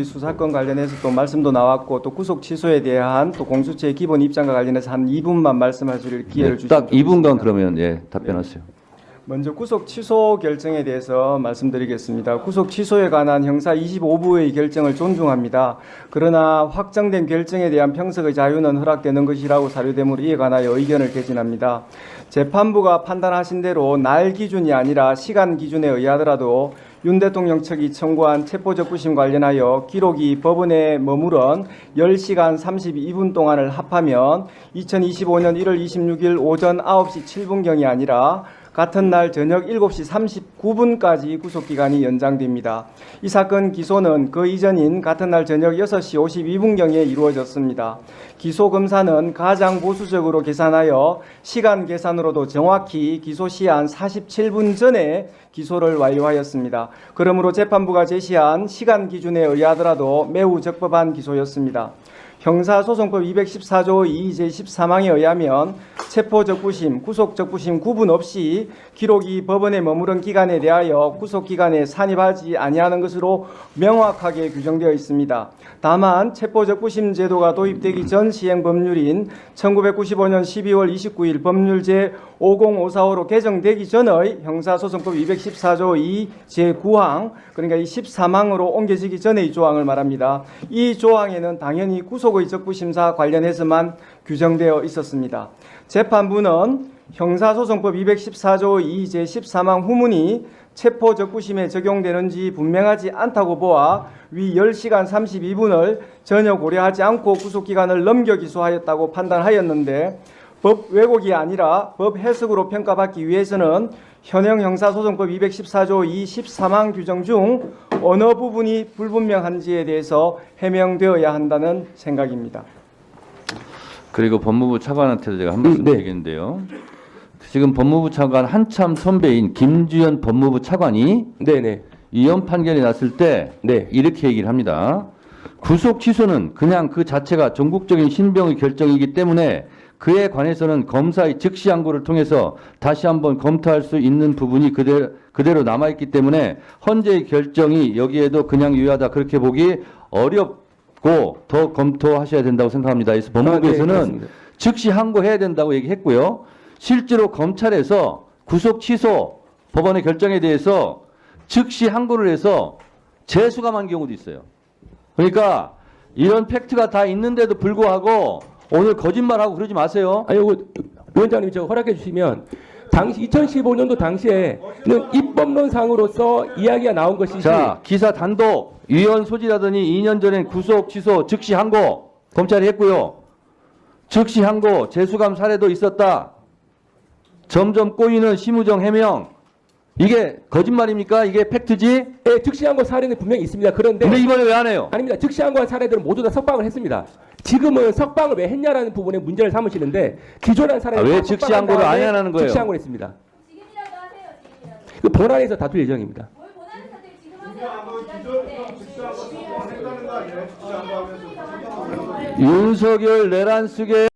수사권 관련해서 또 말씀도 나왔고 또 구속 취소에 대한 또 공수처의 기본 입장과 관련해서 한 2분만 말씀하실 기회를 주시면 딱 2분간 그러면 답변하세요. 먼저 구속 취소 결정에 대해서 말씀드리겠습니다. 구속 취소에 관한 형사 25부의 결정을 존중합니다. 그러나 확정된 결정에 대한 평석의 자유는 허락되는 것이라고 사료되므로 이에 관하여 의견을 개진합니다. 재판부가 판단하신 대로 날 기준이 아니라 시간 기준에 의하더라도 윤 대통령 측이 청구한 체포적부심 관련하여 기록이 법원에 머무른 10시간 32분 동안을 합하면 2025년 1월 26일 오전 9시 7분경이 아니라 같은 날 저녁 7시 39분까지 구속기간이 연장됩니다. 이 사건 기소는 그 이전인 같은 날 저녁 6시 52분경에 이루어졌습니다. 기소검사는 가장 보수적으로 계산하여 시간 계산으로도 정확히 기소 시한 47분 전에 기소를 완료하였습니다. 그러므로 재판부가 제시한 시간 기준에 의하더라도 매우 적법한 기소였습니다. 형사소송법 214조 2 제13항에 의하면 체포적부심, 구속적부심 구분 없이 기록이 법원에 머무른 기간에 대하여 구속기간에 산입하지 아니하는 것으로 명확하게 규정되어 있습니다. 다만 체포적부심 제도가 도입되기 전 시행 법률인 1995년 12월 29일 법률 제50545로 개정되기 전의 형사소송법 214조 2 제9항 그러니까 이 13항으로 옮겨지기 전의 조항을 말합니다. 이 조항에는 당연히 구속의 적부심사 관련해서만 규정되어 있었습니다. 재판부는 형사소송법 214조 2 제13항 후문이 체포적부심에 적용되는지 분명하지 않다고 보아 위 10시간 32분을 전혀 고려하지 않고 구속기간을 넘겨 기소하였다고 판단하였는데 법 왜곡이 아니라 법 해석으로 평가받기 위해서는 현행 형사소송법 214조 2 13항 규정 중 어느 부분이 불분명한지에 대해서 해명되어야 한다는 생각입니다. 그리고 법무부 차관한테도 제가 한 말씀 드리겠는데요. 지금 법무부 차관 한참 선배인 김주현 법무부 차관이 위헌 판결이 났을 때 이렇게 얘기를 합니다. 구속 취소는 그냥 그 자체가 전국적인 신병의 결정이기 때문에 그에 관해서는 검사의 즉시 항고를 통해서 다시 한번 검토할 수 있는 부분이 그대로 남아있기 때문에 헌재의 결정이 여기에도 그냥 유효하다 그렇게 보기 어렵고 더 검토하셔야 된다고 생각합니다. 그래서 법무부에서는 즉시 항고해야 된다고 얘기했고요. 실제로 검찰에서 구속 취소 법원의 결정에 대해서 즉시 항고를 해서 재수감한 경우도 있어요. 그러니까 이런 팩트가 다 있는데도 불구하고 오늘 거짓말하고 그러지 마세요. 아니, 위원장님 저 허락해 주시면 당시 2015년도 당시에는 입법론상으로서 이야기가 나온 것이지. 자, 기사 단독 위헌 소지라더니 2년 전엔 구속 취소 즉시 항고 검찰이 했고요. 즉시 항고 재수감 사례도 있었다. 점점 꼬이는 심우정 해명. 이게 거짓말입니까? 이게 팩트지? 예, 즉시한 거 사례는 분명히 있습니다. 그런데 근데 이번에 왜 안 해요? 아닙니다. 즉시한 거 사례들은 모두 다 석방을 했습니다. 지금은 석방을 왜 했냐라는 부분에 문제를 삼으시는데 기존한 사례는 왜 즉시한 거를 안 하냐는 거예요? 즉시한 걸 했습니다. 지금이라도 하세요. 지금이라도. 그 본안에서 다툴 예정입니다. 뭘 본하는 사람들이 지금 하세요. 윤석열 내란 쓰게